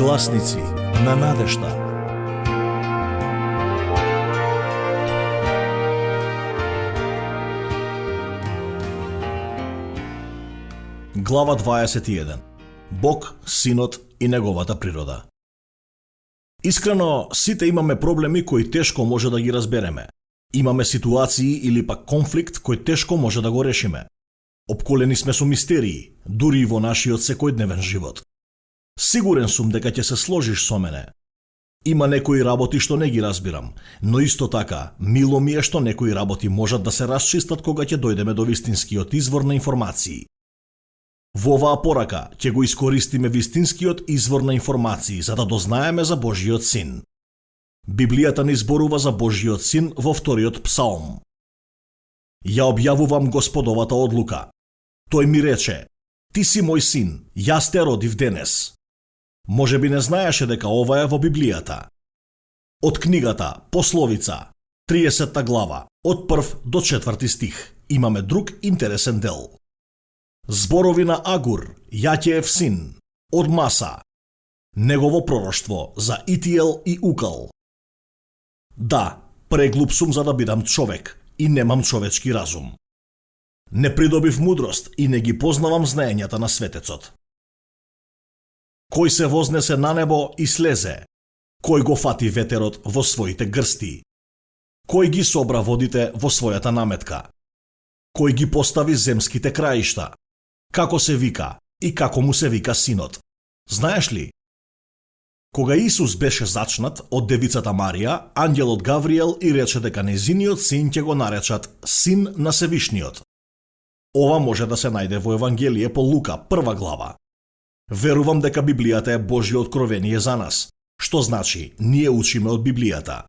Гласници на надежда. Глава 21. Бог, Синот и неговата природа. Искрено, сите имаме проблеми кои тешко може да ги разбереме. Имаме ситуации или пак конфликт кој тешко може да го решиме. Опколени сме со мистерии, дури и во нашиот секојдневен живот. Сигурен сум дека ќе се сложиш со мене. Има некои работи што не ги разбирам, но исто така, мило ми е што некои работи можат да се расчистат кога ќе дојдеме до вистинскиот извор на информации. Во оваа порака ќе го искористиме вистинскиот извор на информации за да дознаеме за Божиот Син. Библијата ни зборува за Божиот Син во вториот псалм. Ја објавувам Господовата одлука. Тој ми рече: Ти си мој син, јас те родив денес. Може би не знаеше дека ова е во Библијата. Од книгата Пословица, 30 глава, од 1 до 4 стих, имаме друг интересен дел. Зборови на Агур, Јатјеев син, од Маса. Негово пророштво за Итиел и Укал. Да, преглуп сум за да бидам човек и немам човечки разум. Не придобив мудрост и не ги познавам знаењата на светецот. Кој се вознесе на небо и слезе? Кој го фати ветерот во своите грсти? Кој ги собра водите во својата наметка? Кој ги постави земските краишта? Како се вика и како му се вика синот? Знаеш ли? Кога Исус беше зачнат од девицата Марија, ангелот Гавриел и рече дека незиниот син ќе го наречат Син на Севишниот. Ова може да се најде во Евангелие по Лука, 1 глава. Верувам дека Библијата е Божје откровение за нас, што значи ние учиме од Библијата.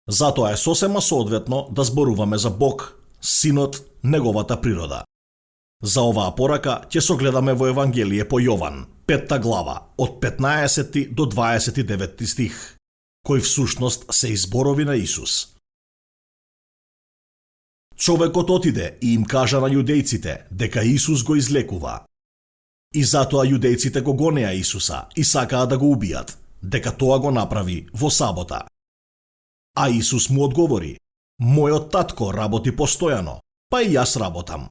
Затоа е сосема соодветно да зборуваме за Бог, Синот, неговата природа. За оваа порака ќе согледаме во Евангелие по Јован, 5 глава, од 15 до 29 стих, кој всушност се изборови на Исус. Човекот отиде и им кажа на јудејците дека Исус го излекува. И затоа јудејците го гонеа Исуса и сакаа да го убијат, дека тоа го направи во сабота. А Исус му одговори: Мојот татко работи постојано, па и јас работам.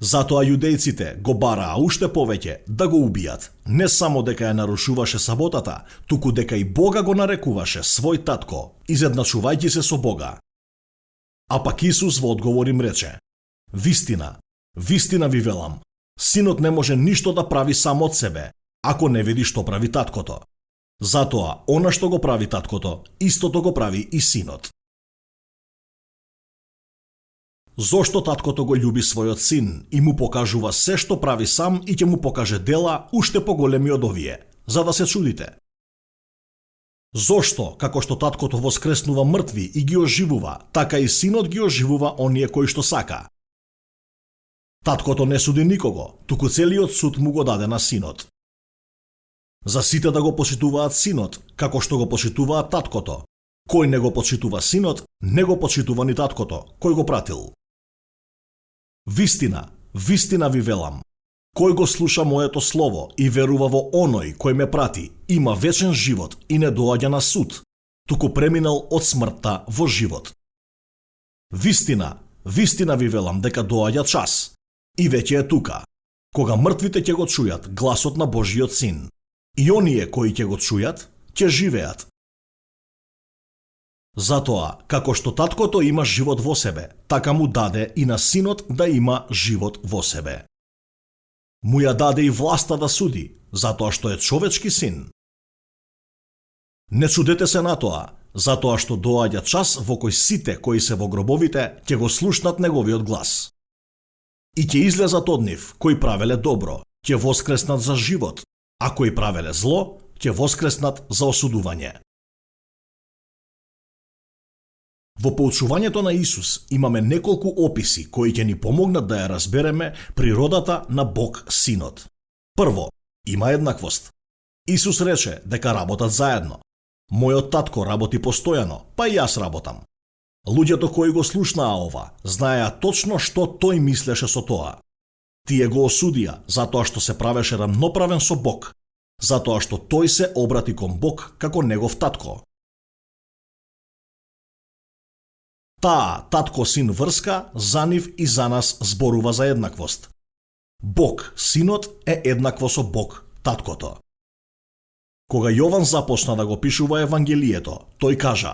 Затоа јудејците го бараа уште повеќе да го убијат, не само дека ја нарушуваше саботата, туку дека и Бога го нарекуваше свој татко, изедначувајќи се со Бога. А пак Исус во одговор им рече: Вистина, вистина ви велам, синот не може ништо да прави сам од себе, ако не види што прави таткото. Затоа, она што го прави таткото, истото го прави и синот. Зошто таткото го љуби својот син и му покажува се што прави сам и ќе му покаже дела уште поголеми од овие, за да се чудите? Зошто, како што таткото воскреснува мртви и ги оживува, така и синот ги оживува оние кои што сака? Таткото не суди никого, туку целиот суд му го даде на синот. За сите да го почитуваат синот, како што го почитуваат таткото. Кој не го почитува синот, не го почитува ни таткото, кој го пратил. Вистина, вистина ви велам, кој го слуша моето слово и верува во оној кој ме прати, има вечен живот и не доаѓа на суд, туку преминал од смртта во живот. Вистина, вистина ви велам дека доаѓа час, и веќе е тука, кога мртвите ќе го чујат гласот на Божиот Син, и оние кои ќе го чујат, ќе живеат. Затоа, како што таткото има живот во себе, така му даде и на синот да има живот во себе. Му ја даде и власта да суди, затоа што е човечки син. Не чудете се на тоа, затоа што доаѓа час во кој сите кои се во гробовите ќе го слушнат неговиот глас. И ќе излезат од нив кои правеле добро, ќе воскреснат за живот, а кои правеле зло, ќе воскреснат за осудување. Во поучувањето на Исус имаме неколку описи кои ќе ни помогнат да ја разбереме природата на Бог Синот. Прво, има еднаквост. Исус рече дека работат заедно. Мојот татко работи постојано, па и јас работам. Луѓето кои го слушнаа ова, знаеа точно што тој мислеше со тоа. Тие го осудија затоа што се правеше рамноправен со Бог, затоа што тој се обрати кон Бог како негов татко. Таа татко-син врска за нив и за нас зборува за еднаквост. Бог, Синот, е еднакво со Бог, Таткото. Кога Јован започна да го пишува Евангелието, тој кажа: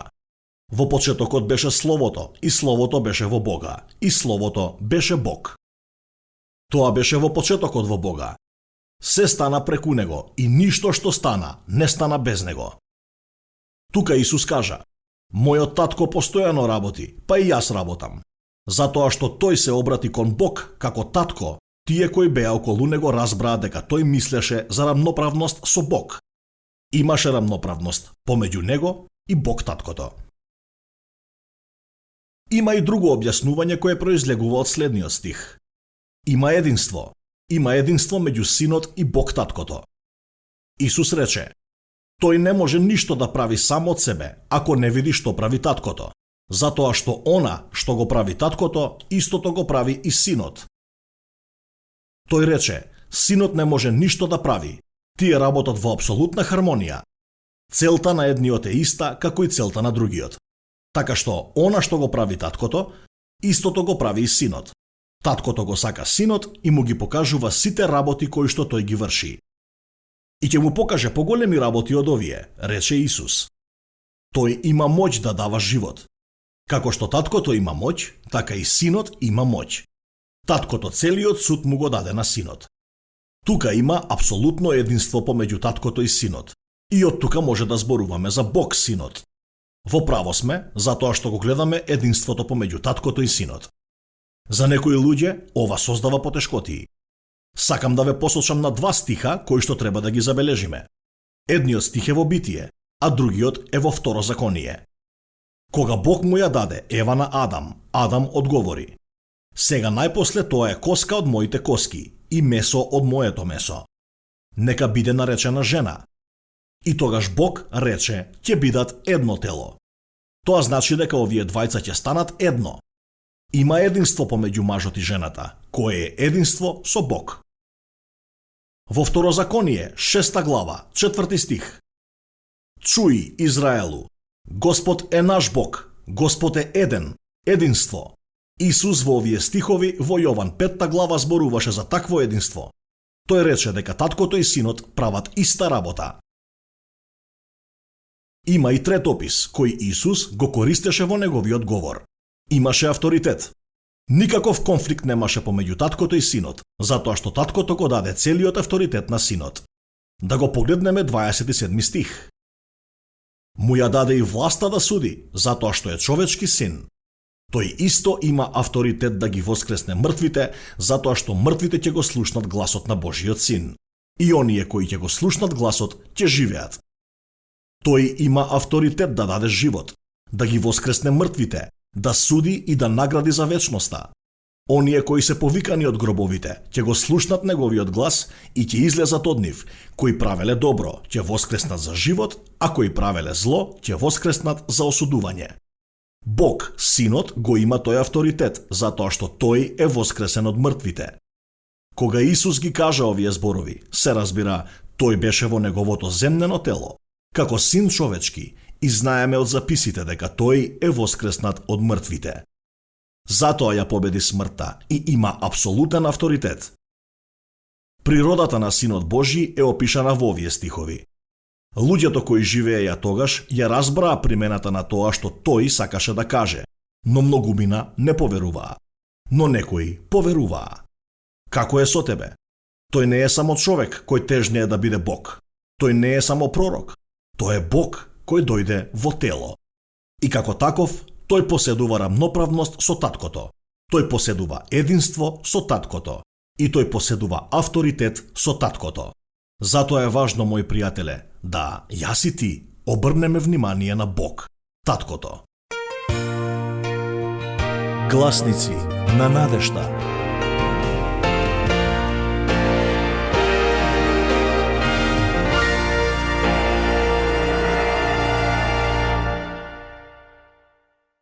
во почетокот беше Словото, и Словото беше во Бога, и Словото беше Бог. Тоа беше во почетокот во Бога. Се стана преку Него и ништо што стана, не стана без Него. Тука Исус кажа: мојот татко постојано работи, па и јас работам. Затоа што тој се обрати кон Бог како татко, тие кои беа околу него разбраа дека тој мислеше за рамноправност со Бог. Имаше рамноправност помеѓу него и Бог таткото. Има и друго објаснување кое произлегува од следниот стих. Има единство меѓу Синот и Бог таткото. Исус рече: тој не може ништо да прави сам од себе, ако не види што прави таткото, затоа што она што го прави таткото, истото го прави и Синот. Тој рече: Синот не може ништо да прави, тие работат во апсолутна хармонија. Целта на едниот е иста како и целта на другиот. Така што она што го прави таткото, истото го прави и Синот. Таткото го сака Синот и му ги покажува сите работи кои што тој ги врши. И ќе му покаже поголеми работи од овие, рече Исус. Тој има моќ да дава живот. Како што таткото има моќ, така и Синот има моќ. Таткото целиот суд му го даде на Синот. Тука има апсолутно единство помеѓу таткото и Синот. И од тука може да зборуваме за Бог Синот. Во право сме, затоа што го гледаме единството помеѓу таткото и Синот. За некои луѓе ова создава потешкотии. Сакам да ве посочам на два стиха кои што треба да ги забележиме. Едниот стих е во Битие, а другиот е во Второзаконие. Кога Бог му ја даде Ева на Адам, Адам одговори: сега најпосле тоа е коска од моите коски и месо од моето месо. Нека биде наречена жена. И тогаш Бог рече: ќе бидат едно тело. Тоа значи дека овие двајца ќе станат едно. Има единство помеѓу мажот и жената, кое е единство со Бог. Во Второзаконие, 6 глава, 4 стих. Чуј, Израелу, Господ е наш Бог, Господ е еден, единство. Исус во овие стихови во Јован 5 глава зборуваше за такво единство. Тој рече дека таткото и Синот прават иста работа. Има и трет опис, кој Исус го користеше во неговиот говор. Имаше авторитет. Никаков конфликт немаше помеѓу таткото и Синот, затоа што таткото го даде целиот авторитет на Синот. Да го погледнеме 27 стих. Му ја даде и власта да суди, затоа што е човечки син. Тој исто има авторитет да ги воскресне мртвите, затоа што мртвите ќе го слушнат гласот на Божиот син. И оние кои ќе го слушнат гласот, ќе живеат. Тој има авторитет да даде живот, да ги воскресне мртвите, да суди и да награди за вечноста. Оние кои се повикани од гробовите, ќе го слушнат неговиот глас и ќе излезат од нив. Кои правеле добро, ќе воскреснат за живот, а кои правеле зло, ќе воскреснат за осудување. Бог, Синот, го има тој авторитет, затоа што тој е воскресен од мртвите. Кога Исус ги кажа овие зборови, се разбира, тој беше во неговото земнено тело, како син човечки, и знаеме од записите дека тој е воскреснат од мртвите. Затоа ја победи смртта и има апсолутен авторитет. Природата на Синот Божи е опишана во овие стихови. Луѓето кои живееја тогаш ја разбраа примената на тоа што тој сакаше да каже, но многумина не поверуваа. Но некои поверуваа. Како е со тебе? Тој не е само човек кој тежнее да биде Бог. Тој не е само пророк. Тој е Бог кој дојде во тело. И како таков, тој поседува рамноправност со таткото. Тој поседува единство со таткото. И тој поседува авторитет со таткото. Затоа е важно, мои пријателе, да јас и ти обрнеме внимание на Бог, таткото. Гласници на надежда.